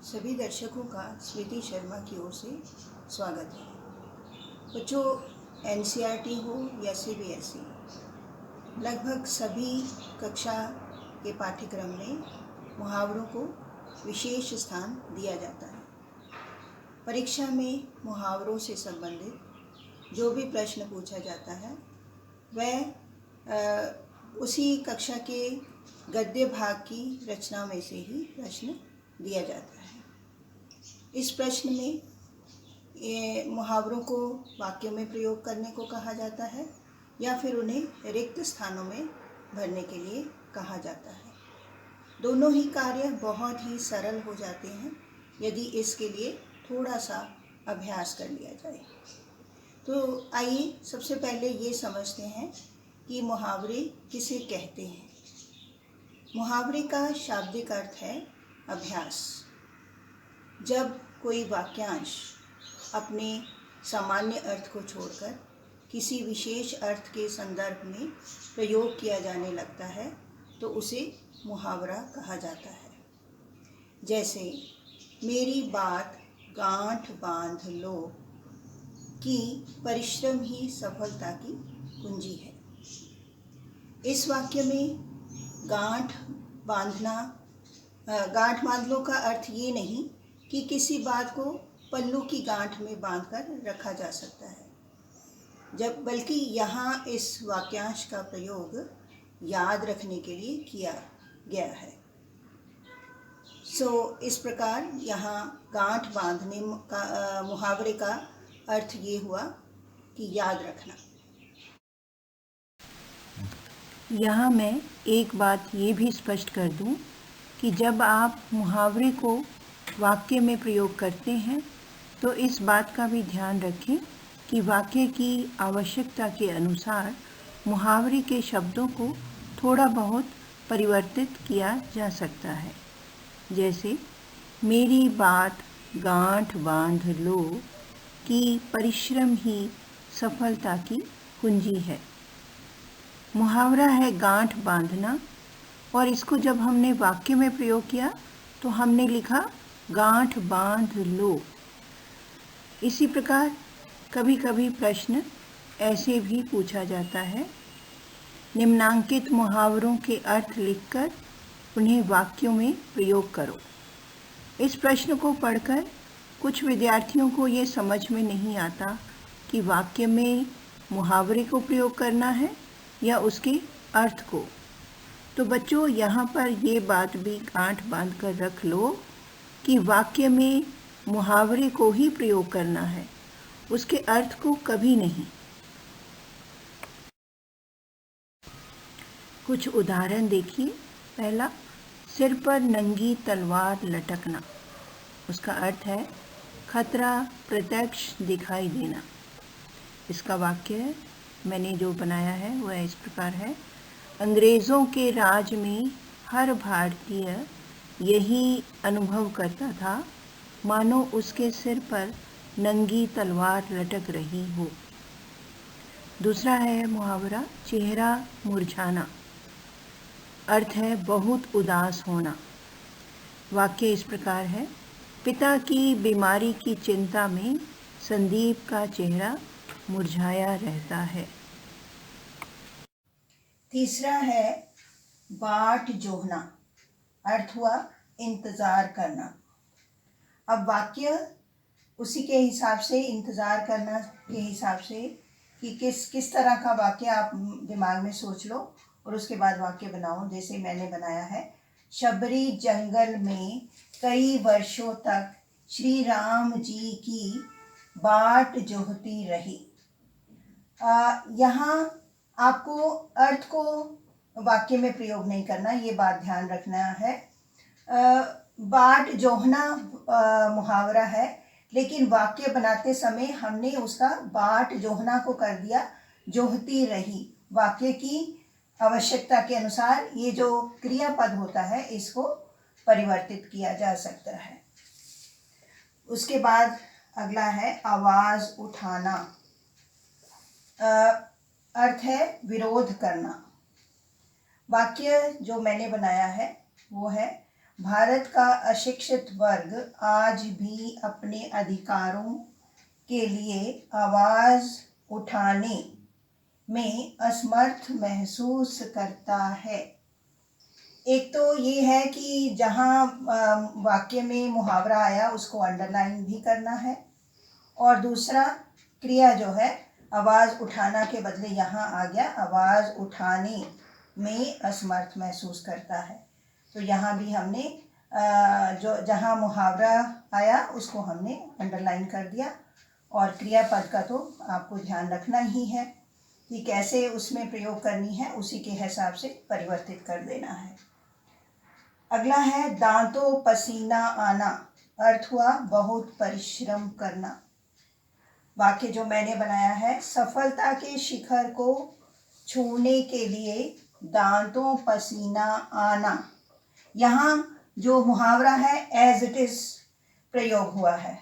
सभी दर्शकों का स्मृति शर्मा की ओर से स्वागत है। बच्चों, एनसीईआरटी हो या सीबीएसई, लगभग सभी कक्षा के पाठ्यक्रम में मुहावरों को विशेष स्थान दिया जाता है। परीक्षा में मुहावरों से संबंधित जो भी प्रश्न पूछा जाता है वह उसी कक्षा के गद्य भाग की रचना में से ही प्रश्न दिया जाता है। इस प्रश्न में मुहावरों को वाक्यों में प्रयोग करने को कहा जाता है या फिर उन्हें रिक्त स्थानों में भरने के लिए कहा जाता है। दोनों ही कार्य बहुत ही सरल हो जाते हैं यदि इसके लिए थोड़ा सा अभ्यास कर लिया जाए। तो आइए सबसे पहले ये समझते हैं कि मुहावरे किसे कहते हैं। मुहावरे का शाब्दिक अर्थ है अभ्यास। जब कोई वाक्यांश अपने सामान्य अर्थ को छोड़कर किसी विशेष अर्थ के संदर्भ में प्रयोग किया जाने लगता है तो उसे मुहावरा कहा जाता है। जैसे मेरी बात गांठ बांध लो कि परिश्रम ही सफलता की कुंजी है। इस वाक्य में गांठ बांध लो का अर्थ ये नहीं कि किसी बात को पल्लू की गांठ में बांधकर रखा जा सकता है, बल्कि यहाँ इस वाक्यांश का प्रयोग याद रखने के लिए किया गया है। इस प्रकार यहाँ गांठ बांधने का मुहावरे का अर्थ ये हुआ कि याद रखना। यहाँ मैं एक बात ये भी स्पष्ट कर दूं कि जब आप मुहावरे को वाक्य में प्रयोग करते हैं तो इस बात का भी ध्यान रखें कि वाक्य की आवश्यकता के अनुसार मुहावरे के शब्दों को थोड़ा बहुत परिवर्तित किया जा सकता है। जैसे मेरी बात गांठ बांध लो कि परिश्रम ही सफलता की कुंजी है। मुहावरा है गांठ बांधना और इसको जब हमने वाक्य में प्रयोग किया तो हमने लिखा गांठ बांध लो। इसी प्रकार कभी कभी प्रश्न ऐसे भी पूछा जाता है, निम्नांकित मुहावरों के अर्थ लिखकर उन्हें वाक्यों में प्रयोग करो। इस प्रश्न को पढ़कर कुछ विद्यार्थियों को ये समझ में नहीं आता कि वाक्य में मुहावरे को प्रयोग करना है या उसके अर्थ को। तो बच्चों, यहाँ पर ये बात भी गांठ बांध कर रख लो कि वाक्य में मुहावरे को ही प्रयोग करना है, उसके अर्थ को कभी नहीं। कुछ उदाहरण देखिए। पहला, सिर पर नंगी तलवार लटकना। उसका अर्थ है खतरा प्रत्यक्ष दिखाई देना। इसका वाक्य है, मैंने जो बनाया है वह इस प्रकार है, अंग्रेज़ों के राज में हर भारतीय यही अनुभव करता था मानो उसके सिर पर नंगी तलवार लटक रही हो। दूसरा है मुहावरा चेहरा मुरझाना। अर्थ है बहुत उदास होना। वाक्य इस प्रकार है, पिता की बीमारी की चिंता में संदीप का चेहरा मुरझाया रहता है। तीसरा है बाट जोहना। अर्थ हुआ इंतज़ार करना। अब वाक्य उसी के हिसाब से, इंतज़ार करना के हिसाब से कि किस तरह का वाक्य आप दिमाग में सोच लो और उसके बाद वाक्य बनाओ। जैसे मैंने बनाया है, शबरी जंगल में कई वर्षों तक श्री राम जी की बाट जोहती रही। यहाँ आपको अर्थ को वाक्य में प्रयोग नहीं करना, ये बात ध्यान रखना है। बाट जोहना मुहावरा है, लेकिन वाक्य बनाते समय हमने उसका बाट जोहना को कर दिया जोहती रही। वाक्य की आवश्यकता के अनुसार ये जो क्रियापद होता है इसको परिवर्तित किया जा सकता है। उसके बाद अगला है आवाज़ उठाना। अर्थ है विरोध करना। वाक्य जो मैंने बनाया है वो है, भारत का अशिक्षित वर्ग आज भी अपने अधिकारों के लिए आवाज़ उठाने में असमर्थ महसूस करता है। एक तो ये है कि जहाँ वाक्य में मुहावरा आया उसको अंडरलाइन भी करना है, और दूसरा क्रिया जो है आवाज़ उठाना के बदले यहाँ आ गया आवाज़ उठाने में असमर्थ महसूस करता है। तो यहाँ भी हमने जो जहाँ मुहावरा आया उसको हमने अंडरलाइन कर दिया, और क्रियापद का तो आपको ध्यान रखना ही है कि कैसे उसमें प्रयोग करनी है, उसी के हिसाब से परिवर्तित कर देना है। अगला है दांतों पसीना आना, अर्थ हुआ बहुत परिश्रम करना। वाक्य जो मैंने बनाया है, सफलता के शिखर को छूने के लिए दांतों पसीना आना। यहाँ जो मुहावरा है एज इट इज प्रयोग हुआ है,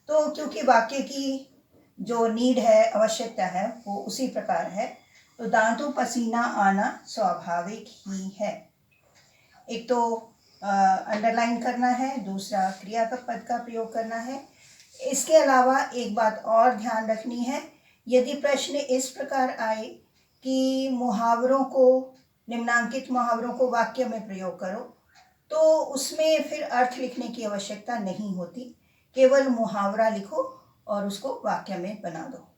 तो क्योंकि वाक्य की जो नीड है, आवश्यकता है, वो उसी प्रकार है, तो दांतों पसीना आना स्वाभाविक ही है। एक तो अंडरलाइन करना है, दूसरा क्रिया का पद का प्रयोग करना है। इसके अलावा एक बात और ध्यान रखनी है, यदि प्रश्न इस प्रकार आए कि मुहावरों को, निम्नांकित मुहावरों को वाक्य में प्रयोग करो, तो उसमें फिर अर्थ लिखने की आवश्यकता नहीं होती, केवल मुहावरा लिखो और उसको वाक्य में बना दो।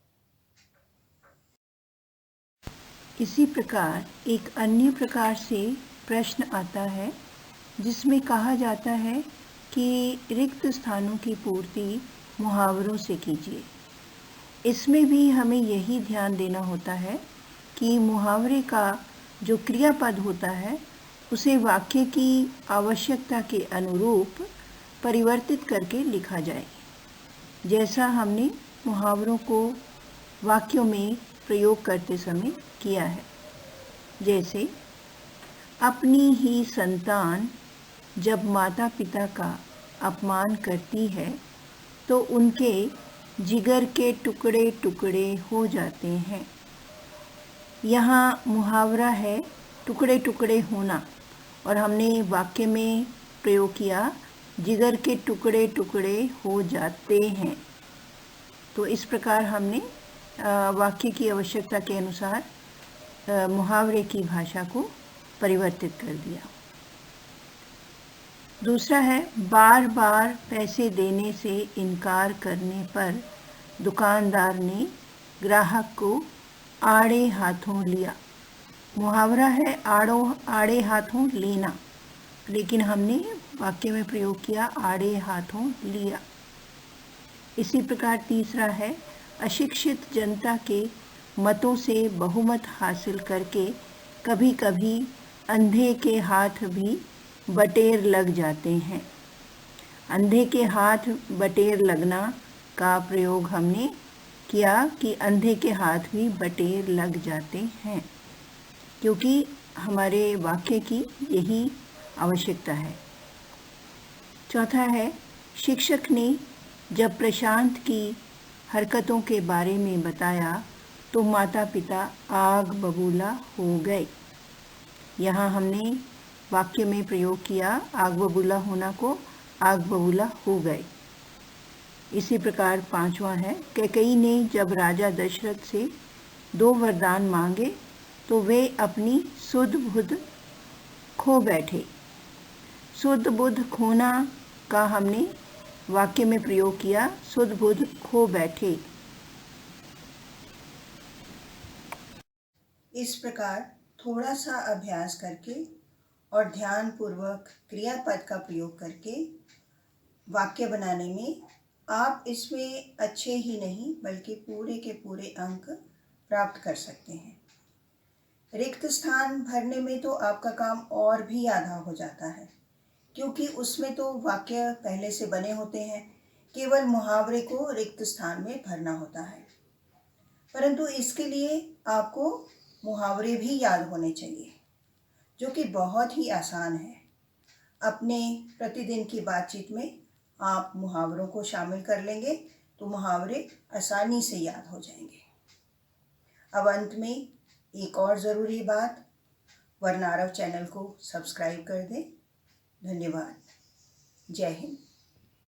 इसी प्रकार एक अन्य प्रकार से प्रश्न आता है जिसमें कहा जाता है कि रिक्त स्थानों की पूर्ति मुहावरों से कीजिए। इसमें भी हमें यही ध्यान देना होता है कि मुहावरे का जो क्रियापद होता है उसे वाक्य की आवश्यकता के अनुरूप परिवर्तित करके लिखा जाए, जैसा हमने मुहावरों को वाक्यों में प्रयोग करते समय किया है। जैसे, अपनी ही संतान जब माता पिता का अपमान करती है तो उनके जिगर के टुकड़े टुकड़े हो जाते हैं। यहाँ मुहावरा है टुकड़े टुकड़े होना, और हमने वाक्य में प्रयोग किया जिगर के टुकड़े टुकड़े हो जाते हैं। तो इस प्रकार हमने वाक्य की आवश्यकता के अनुसार मुहावरे की भाषा को परिवर्तित कर दिया। दूसरा है, बार बार पैसे देने से इनकार करने पर दुकानदार ने ग्राहक को आड़े हाथों लिया। मुहावरा है आड़े हाथों लेना, लेकिन हमने वाक्य में प्रयोग किया आड़े हाथों लिया। इसी प्रकार तीसरा है, अशिक्षित जनता के मतों से बहुमत हासिल करके कभी कभी अंधे के हाथ भी बटेर लग जाते हैं। अंधे के हाथ बटेर लगना का प्रयोग हमने किया कि अंधे के हाथ भी बटेर लग जाते हैं, क्योंकि हमारे वाक्य की यही आवश्यकता है। चौथा है, शिक्षक ने जब प्रशांत की हरकतों के बारे में बताया तो माता पिता आग बबूला हो गए। यहाँ हमने वाक्य में प्रयोग किया आग बबूला होना को आग बबूला हो गए। इसी प्रकार पांचवा है, कैकेयी ने जब राजा दशरथ से 2 वरदान मांगे तो वे अपनी सुध बुध खो बैठे। सुध बुध खोना का हमने वाक्य में प्रयोग किया सुध बुध खो बैठे। इस प्रकार थोड़ा सा अभ्यास करके और ध्यानपूर्वक क्रियापद का प्रयोग करके वाक्य बनाने में आप इसमें अच्छे ही नहीं बल्कि पूरे के पूरे अंक प्राप्त कर सकते हैं। रिक्त स्थान भरने में तो आपका काम और भी आधा हो जाता है, क्योंकि उसमें तो वाक्य पहले से बने होते हैं, केवल मुहावरे को रिक्त स्थान में भरना होता है। परंतु इसके लिए आपको मुहावरे भी याद होने चाहिए, जो कि बहुत ही आसान है। अपने प्रतिदिन की बातचीत में आप मुहावरों को शामिल कर लेंगे तो मुहावरे आसानी से याद हो जाएंगे। अब अंत में एक और ज़रूरी बात, वर्नारव चैनल को सब्सक्राइब कर दें। धन्यवाद। जय हिंद।